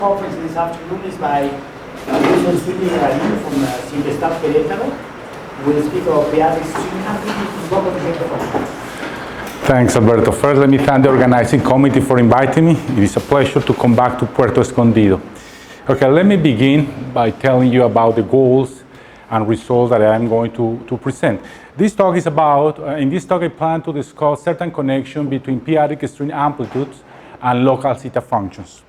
Conference this afternoon is by Zúñiga from CINVESTAV Querétaro. We'll speak of p-Adic string amplitudes. Welcome to the Thanks, Alberto. First, let me thank the organizing committee for inviting me. It is a pleasure to come back to Puerto Escondido. Okay, let me begin by telling you about the goals and results that I'm going to present. This talk is about, in this talk I plan to discuss certain connection between p-Adic string amplitudes and local Zeta functions.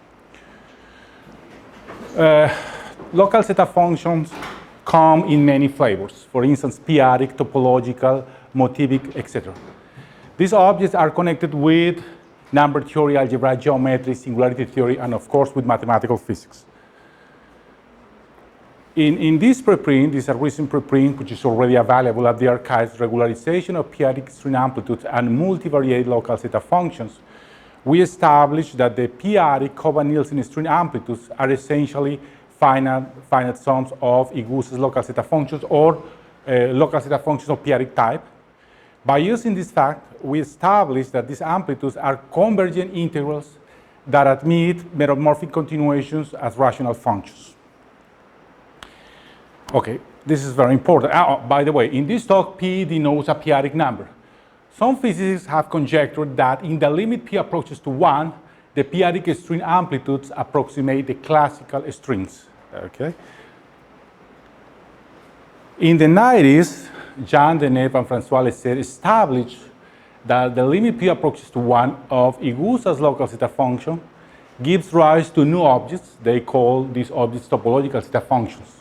Local Zeta functions come in many flavors. For instance, p-Adic, topological, motivic, etc. These objects are connected with number theory, algebraic geometry, singularity theory, and of course with mathematical physics. In this preprint, this is a recent preprint which is already available at the archives, regularization of p-Adic string amplitudes and multivariate local Zeta functions, we established that the p-Adic Koba-Nielsen string amplitudes are essentially finite sums of Igusa's local Zeta functions or local Zeta functions of p-Adic type. By using this fact, we established that these amplitudes are convergent integrals that admit meromorphic continuations as rational functions. Okay, this is very important. By the way, in this talk, P denotes a p-Adic number. Some physicists have conjectured that in the limit P approaches to 1, the p-Adic string amplitudes approximate the classical strings. Okay. In the 90s, Jean Denef and François Lecer established that the limit P approaches to 1 of Igusa's local Zeta function gives rise to new objects. They call these objects topological Zeta functions.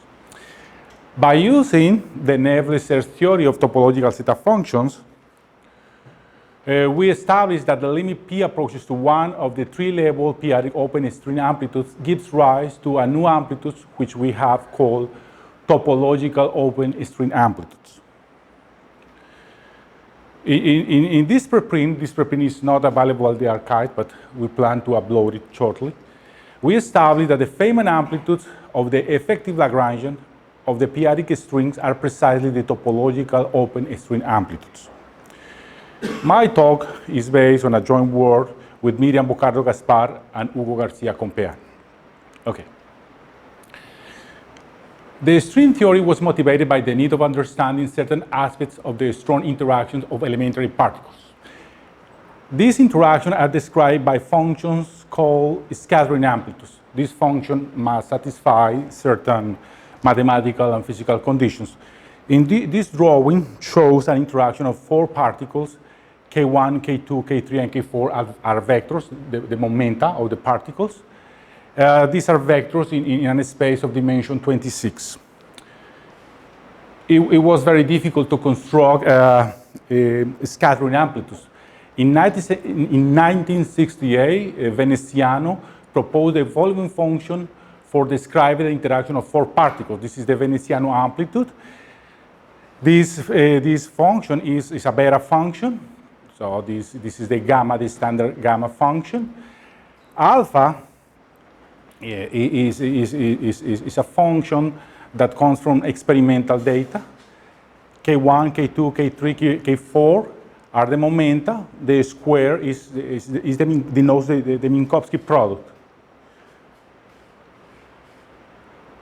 By using the Denef-Loeser theory of topological Zeta functions, we established that the limit P approaches to 1 of the 3-level p-Adic open string amplitudes gives rise to a new amplitude which we have called topological open string amplitudes. In this preprint is not available at the archive, but we plan to upload it shortly. We established that the Feynman amplitudes of the effective Lagrangian of the p-Adic strings are precisely the topological open string amplitudes. My talk is based on a joint work with Miriam Bocardo-Gaspar and Hugo Garcia-Compean. Okay. The string theory was motivated by the need of understanding certain aspects of the strong interactions of elementary particles. These interactions are described by functions called scattering amplitudes. This function must satisfy certain mathematical and physical conditions. This drawing shows an interaction of 4 particles. K1, K2, K3, and K4 are vectors, the momenta of the particles. These are vectors in a space of dimension 26. It was very difficult to construct scattering amplitudes. In 1968, Veneziano proposed a volume function for describing the interaction of 4 particles. This is the Veneziano amplitude. This function is a beta function. So this is the gamma, the standard gamma function. Alpha is a function that comes from experimental data. K1, K2, K3, K4 are the momenta. The square denotes the Minkowski product.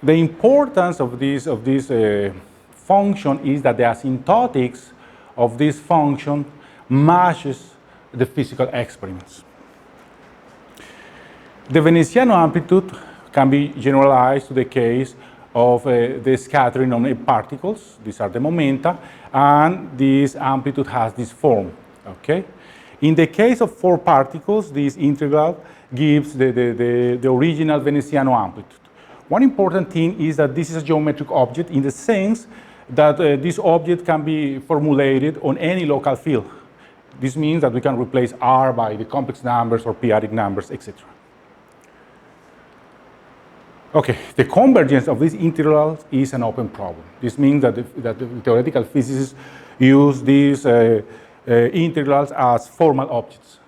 The importance of this function is that the asymptotics of this function matches the physical experiments. The Veneziano amplitude can be generalized to the case of the scattering of particles. These are the momenta, and this amplitude has this form. Okay? In the case of 4 particles, this integral gives the original Veneziano amplitude. One important thing is that this is a geometric object in the sense that this object can be formulated on any local field. This means that we can replace R by the complex numbers or p-Adic numbers, etc. Okay, the convergence of these integrals is an open problem. This means that the theoretical physicists use these integrals as formal objects.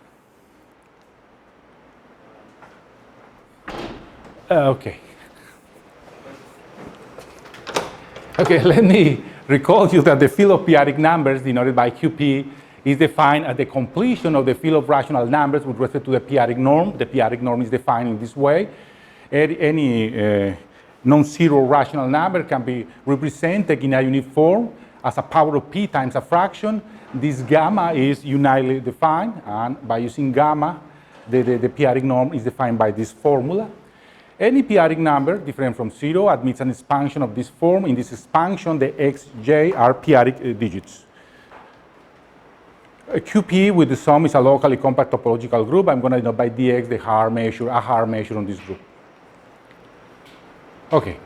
Okay, let me recall you that the field of p-Adic numbers denoted by QP is defined at the completion of the field of rational numbers with respect to the p-Adic norm. The p-Adic norm is defined in this way. any non-zero rational number can be represented in a unit form as a power of p times a fraction. This gamma is unitely defined, and by using gamma, the p-Adic norm is defined by this formula. Any p-Adic number different from 0 admits an expansion of this form. In this expansion, the xj are p-Adic digits. QP with the sum is a locally compact topological group. I'm going to denote by dx the Haar measure, a Haar measure on this group. Okay.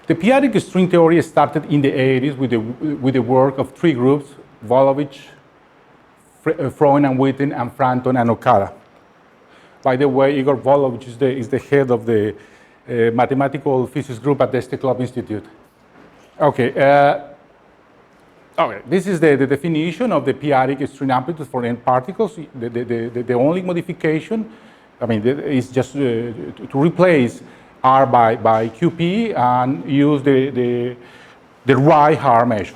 The p-Adic string theory started in the 80s with the work of three groups, Volovich, Freund and Witten, and Frampton and Okada. By the way, Igor Volovich is the head of the mathematical physics group at the Este Club Institute. Okay. Okay, this is the definition of the p-Adic string amplitude for n particles. The only modification, I mean, is just to replace R by QP and use the right Haar measure.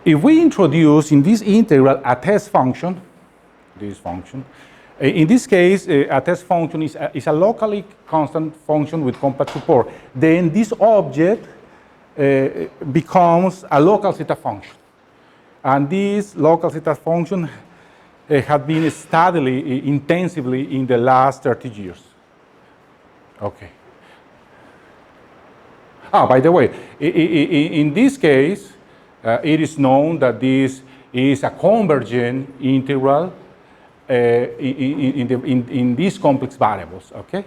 If we introduce in this integral a test function, this function, in this case, a test function is a locally constant function with compact support, then this object becomes a local Zeta function. And this local Zeta function has been studied intensively in the last 30 years. Okay. By the way, in this case, it is known that this is a convergent integral in these complex variables, okay?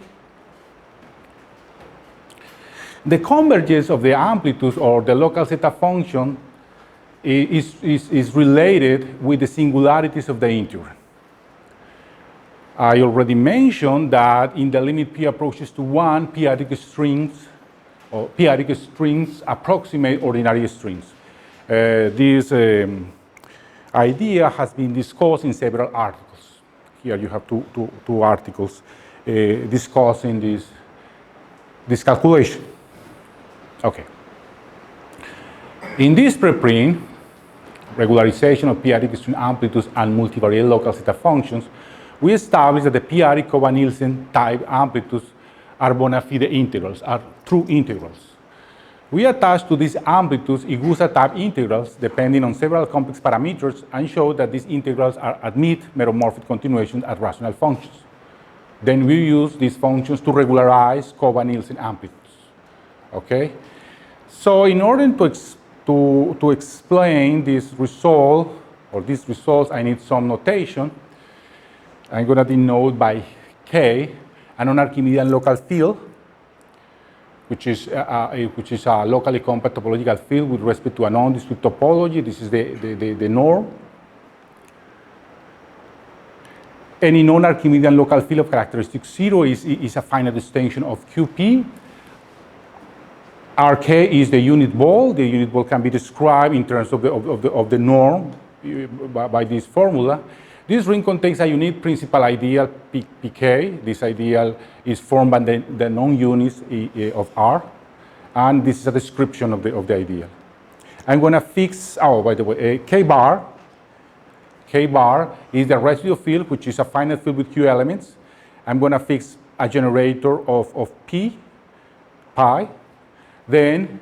The convergence of the amplitudes or the local Zeta function is related with the singularities of the integral. I already mentioned that in the limit p approaches to 1, p-Adic strings approximate ordinary strings. This idea has been discussed in several articles. Here you have two articles discussing this calculation. Okay. In this preprint, regularization of p-Adic string amplitudes and multivariate local Zeta functions, we established that the p-Adic Koba-Nielsen type amplitudes are bona fide integrals, are true integrals. We attach to these amplitudes Igusa type integrals depending on several complex parameters and show that these integrals admit meromorphic continuations as rational functions. Then we use these functions to regularize Koba-Nielsen amplitudes. Okay? So in order to explain this result, or these results, I need some notation. I'm going to denote by K a non-Archimedean local field, which is a locally compact topological field with respect to a non-discrete topology. This is the norm. Any non-Archimedean local field of characteristic 0 is a finite extension of QP. Rk is the unit ball. The unit ball can be described in terms of the norm by this formula. This ring contains a unique principal ideal pk. This ideal is formed by the non-units of R, and this is a description of the ideal. I'm going to fix, by the way, K bar is the residue field, which is a finite field with Q elements. I'm going to fix a generator of pi. Then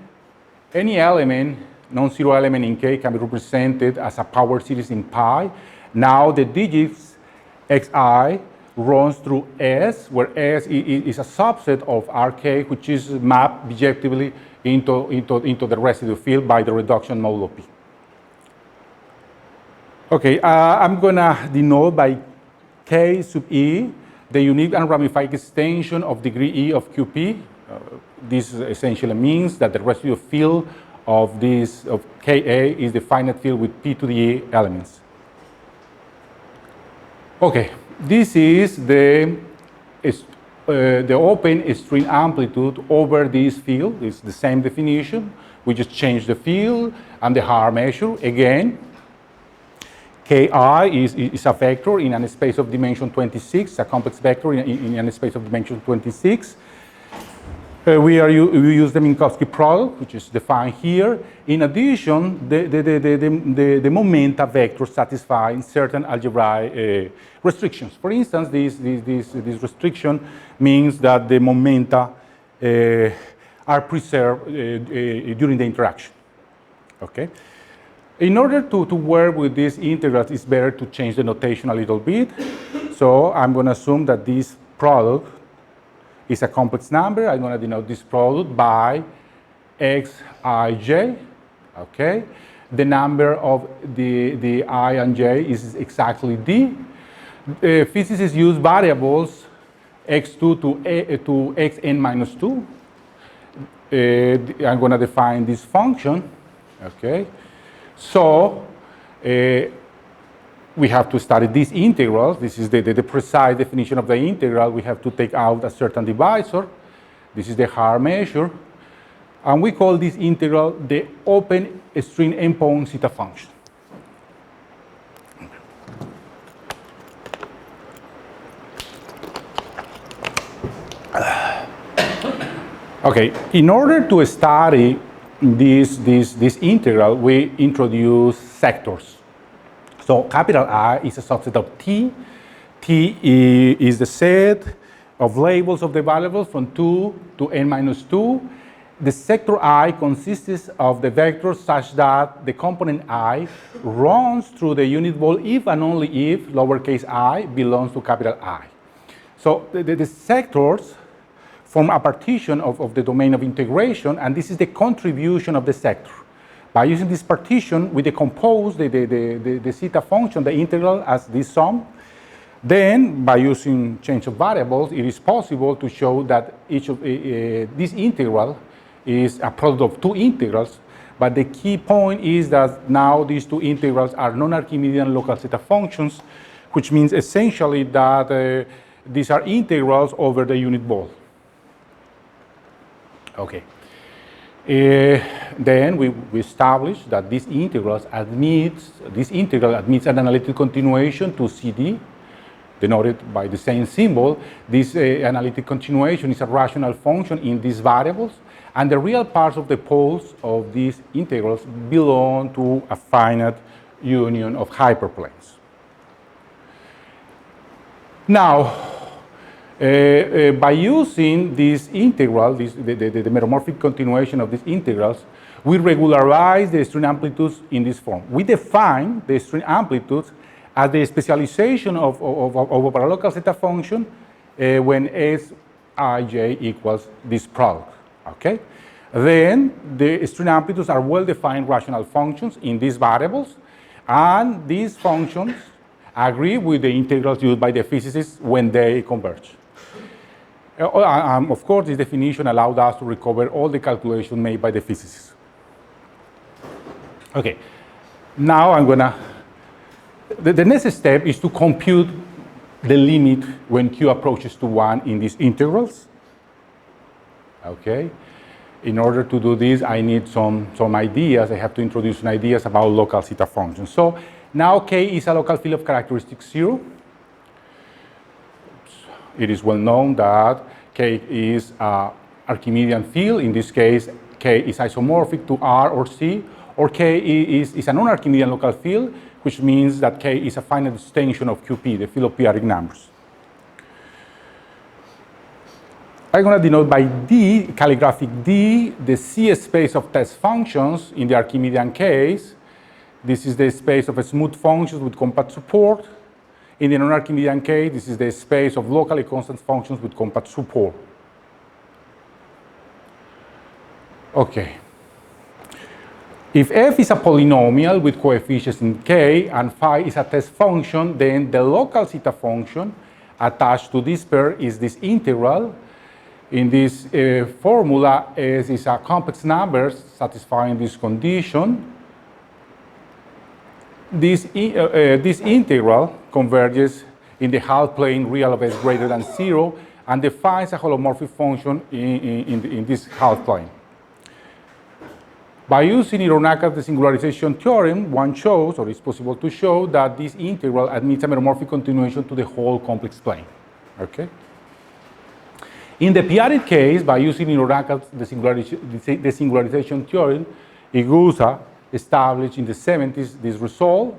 any element, non-zero element in K, can be represented as a power series in pi. Now the digits xi runs through S, where S is a subset of Rk, which is mapped bijectively into the residue field by the reduction modulo P. Okay, I'm going to denote by K sub E the unique and ramified extension of degree E of QP. This essentially means that the residue field of Ka is the finite field with P to the E elements. Okay, this is the open string amplitude over this field. It's the same definition. We just change the field and the Haar measure. Again, Ki is a vector in a space of dimension 26, a complex vector in a space of dimension 26. We use the Minkowski product, which is defined here. In addition, the momenta vectors satisfy certain algebraic restrictions. For instance, this restriction means that the momenta are preserved during the interaction. Okay. In order to work with these integrals, it's better to change the notation a little bit. So I'm going to assume that this product is a complex number. I'm going to denote this product by xij. Okay. The number of the I and j is exactly d. Physicists use variables x2 to xn minus 2. I'm going to define this function. Okay. So we have to study these integrals. This is the precise definition of the integral. We have to take out a certain divisor. This is the hard measure. And we call this integral the open string endpoint zeta function. Okay, in order to study this integral, we introduce sectors. So capital I is a subset of T. T is the set of labels of the variables from 2 to n minus 2. The sector I consists of the vectors such that the component I runs through the unit ball if and only if lowercase I belongs to capital I. So the sectors form a partition of the domain of integration, and this is the contribution of the sector. By using this partition, we decompose the zeta function, the integral, as this sum. Then, by using change of variables, it is possible to show that each of this integral is a product of two integrals. But the key point is that now these two integrals are non-Archimedean local zeta functions, which means essentially that these are integrals over the unit ball. Okay. Then we establish that this integral admits an analytic continuation to CD, denoted by the same symbol. This analytic continuation is a rational function in these variables, and the real parts of the poles of these integrals belong to a finite union of hyperplanes. Now, by using this integral, the meromorphic continuation of these integrals, we regularize the string amplitudes in this form. We define the string amplitudes as the specialization of a paralocal zeta function when Sij equals this product. Okay? Then the string amplitudes are well-defined rational functions in these variables, and these functions agree with the integrals used by the physicists when they converge. Of course, this definition allowed us to recover all the calculations made by the physicists. Okay, now I'm gonna, the next step is to compute the limit when q approaches to 1 in these integrals. Okay, in order to do this, I need some ideas. I have to introduce some ideas about local zeta functions. So now k is a local field of characteristic 0. It is well known that K is an Archimedean field. In this case, K is isomorphic to R or C, or K is a non-Archimedean local field, which means that K is a finite extension of QP, the field of p-Adic numbers. I'm going to denote by D, calligraphic D, the C space of test functions in the Archimedean case. This is the space of smooth functions with compact support. In the non-Archimedean case, this is the space of locally constant functions with compact support. Okay. If f is a polynomial with coefficients in k and phi is a test function, then the local zeta function attached to this pair is this integral. In this formula, S is a complex number satisfying this condition. This integral converges in the half plane real of s greater than 0 and defines a holomorphic function in this half plane. By using Hironaka's singularization theorem, one shows, or it's possible to show, that this integral admits a meromorphic continuation to the whole complex plane. Okay? In the p-Adic case, by using in Oracle's desingularization theorem, Igusa established in the 70s this result.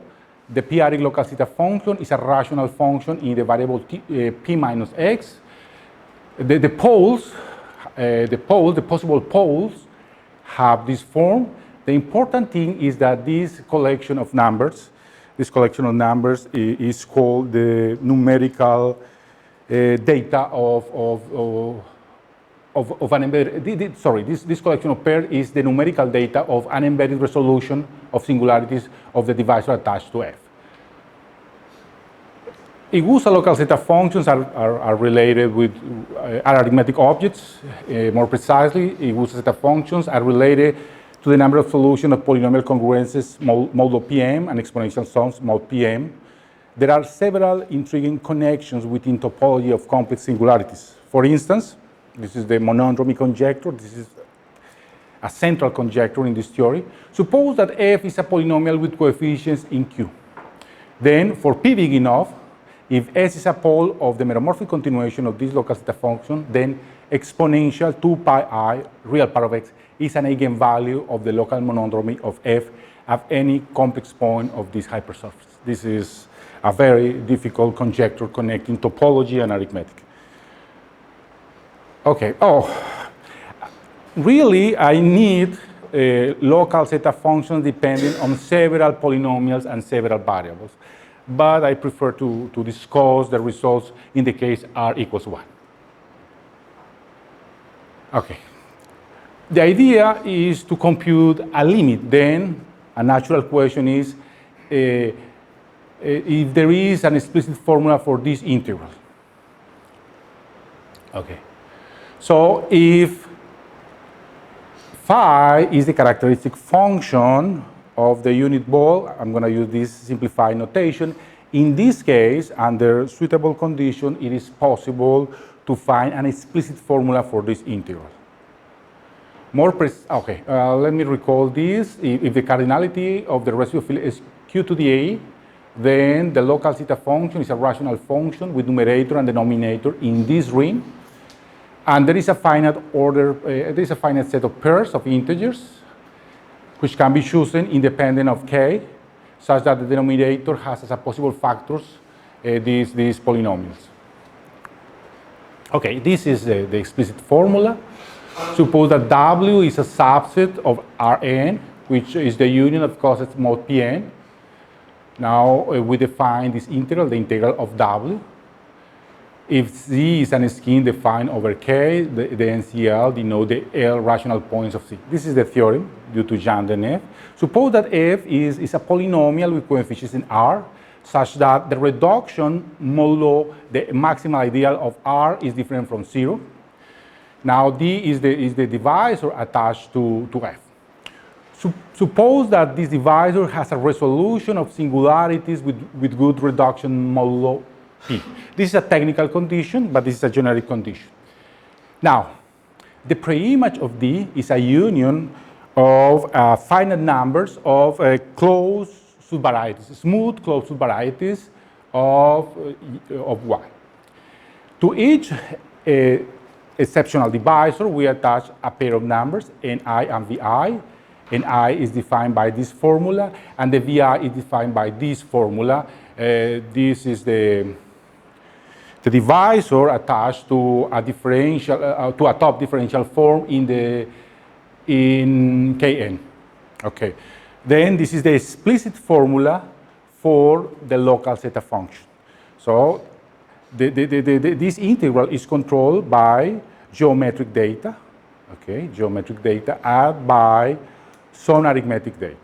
The p-Adic local zeta function is a rational function in the variable p minus x. The possible poles have this form. The important thing is that this collection of numbers is called the numerical data of an embedded, this collection of pairs is the numerical data of an embedded resolution of singularities of the divisor attached to F. Igusa local zeta functions are related with arithmetic objects. More precisely, Igusa zeta functions are related to the number of solutions of polynomial congruences modulo Pm and exponential sums mod Pm. There are several intriguing connections within topology of complex singularities. For instance, this is the Monodromy Conjecture. This is a central conjecture in this theory. Suppose that F is a polynomial with coefficients in Q. Then, for P big enough, if S is a pole of the meromorphic continuation of this local zeta function, then exponential 2 pi I, real part of X, is an eigenvalue of the local monodromy of F at any complex point of this hypersurface. This is a very difficult conjecture connecting topology and arithmetic. Okay, really I need local zeta functions depending on several polynomials and several variables, but I prefer to discuss the results in the case R equals 1. Okay. The idea is to compute a limit. Then a natural question is if there is an explicit formula for this integral. Okay. So if phi is the characteristic function of the unit ball, I'm going to use this simplified notation. In this case, under suitable conditions, it is possible to find an explicit formula for this integral. Let me recall this. If the cardinality of the residual field is q to the a, then the local zeta function is a rational function with numerator and denominator in this ring. And there is a finite set of pairs of integers which can be chosen independent of k, such that the denominator has as a possible factors these polynomials. Okay, this is the explicit formula. Suppose that W is a subset of Rn, which is the union of cosets mod Pn. Now we define this integral, the integral of W. If Z is an scheme defined over K, the NCL denote the L rational points of Z. This is the theorem due to Jean Denef. Suppose that F is a polynomial with coefficients in R, such that the reduction modulo the maximal ideal of R is different from 0. Now D is the divisor attached to F. Suppose that this divisor has a resolution of singularities with good reduction modulo P. This is a technical condition, but this is a generic condition. Now, the preimage of D is a union of finite numbers of closed subvarieties, smooth closed subvarieties of Y. To each exceptional divisor, we attach a pair of numbers, Ni and Vi. Ni is defined by this formula, and the Vi is defined by this formula. This is the divisor attached to a differential, to a top differential form in Kn. Okay. Then this is the explicit formula for the local zeta function. So this integral is controlled by geometric data, okay, geometric data, and by some arithmetic data.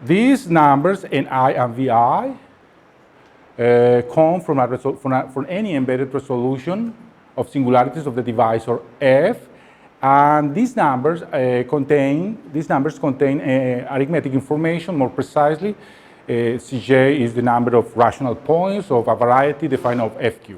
These numbers, Ni and Vi, come from any embedded resolution of singularities of the divisor F, and these numbers contain arithmetic information. More precisely, Cj is the number of rational points of a variety defined of Fq.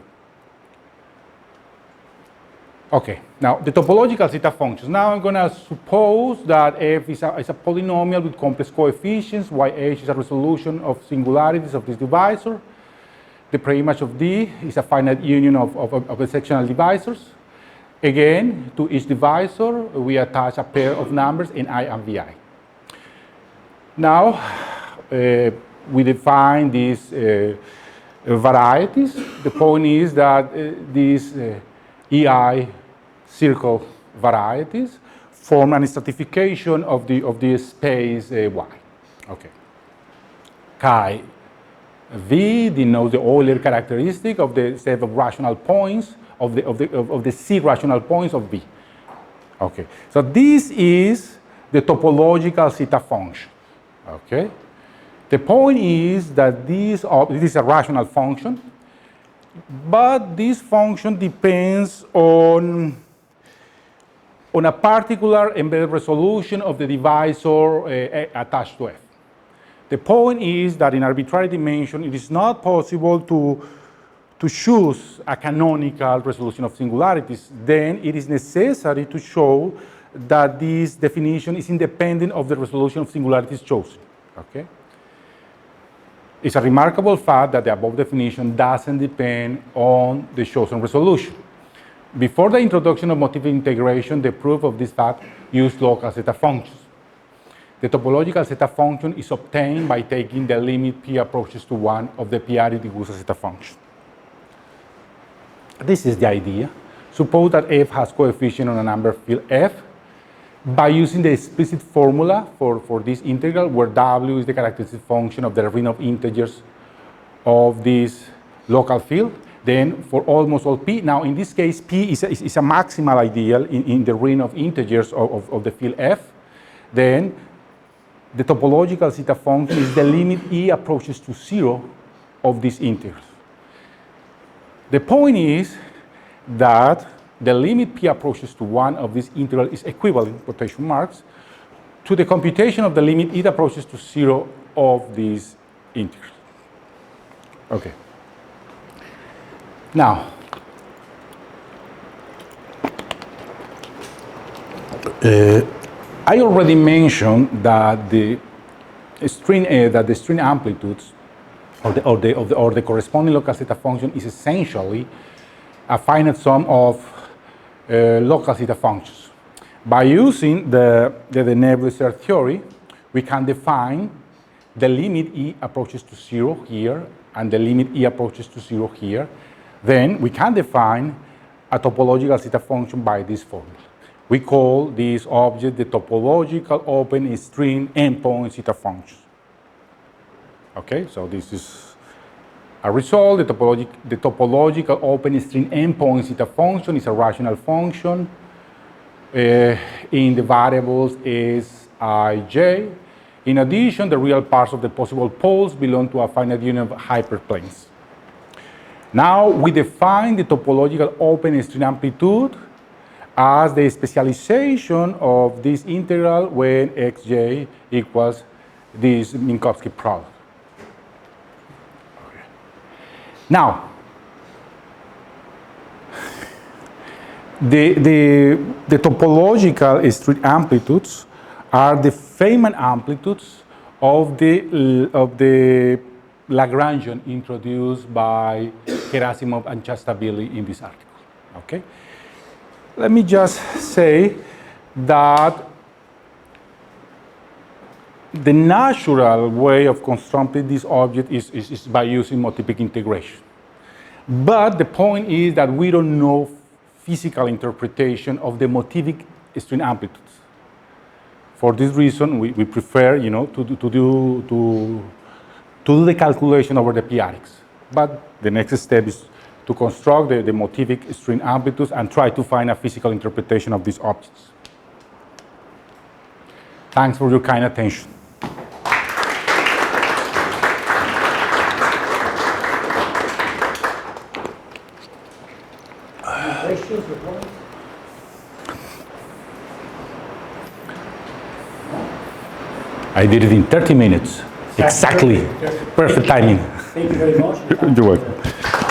Okay, now the topological zeta functions. Now I'm going to suppose that F is a polynomial with complex coefficients. YH is a resolution of singularities of this divisor. The preimage of D is a finite union of sectional divisors. Again, to each divisor, we attach a pair of numbers in I and Vi. Now, we define these varieties. The point is that these EI circle varieties form an stratification of the space Y. Okay. Chi V denotes the Euler characteristic of the set of rational points of the C rational points of V. Okay. So this is the topological Zeta function. Okay. The point is that this is a rational function, but this function depends on a particular embedded resolution of the divisor attached to F. The point is that in arbitrary dimension, it is not possible to choose a canonical resolution of singularities. Then it is necessary to show that this definition is independent of the resolution of singularities chosen. Okay? It's a remarkable fact that the above definition doesn't depend on the chosen resolution. Before the introduction of motive integration, the proof of this fact used local zeta functions. The topological zeta function is obtained by taking the limit p approaches to 1 of the p-Adic Igusa zeta function. This is the idea. Suppose that f has coefficient on a number field f by using the explicit formula for this integral, where w is the characteristic function of the ring of integers of this local field. Then for almost all p, now in this case, p is a maximal ideal in the ring of integers of the field f. Then the topological zeta function is the limit e approaches to 0 of these integrals. The point is that the limit p approaches to 1 of this integral is equivalent, quotation marks, to the computation of the limit e approaches to 0 of these integrals. Okay. Now, I already mentioned that the string amplitudes or the corresponding local zeta function is essentially a finite sum of local zeta functions. By using the Denef-Loeser theory, we can define the limit e approaches to 0 here and the limit e approaches to 0 here. Then we can define a topological zeta function by this formula. We call this object the topological open string endpoint zeta function. Okay, so this is a result. The topological open string endpoint zeta function is a rational function in the variables is I, j. In addition, the real parts of the possible poles belong to a finite union of hyperplanes. Now we define the topological open string amplitude as the specialization of this integral when xj equals this Minkowski product. Okay. Now, the topological string amplitudes are the Feynman amplitudes of the Lagrangian introduced by Gerasimov and Chastabilly in this article. Okay? Let me just say that the natural way of constructing this object is by using motivic integration. But the point is that we don't know physical interpretation of the motivic string amplitudes. For this reason, we prefer, to do the calculation over the p-Adics. But the next step is to construct the motivic string amplitudes and try to find a physical interpretation of these objects. Thanks for your kind attention. Questions or comments? I did it in 30 minutes. Exactly. Perfect timing. Thank you very much. You're welcome.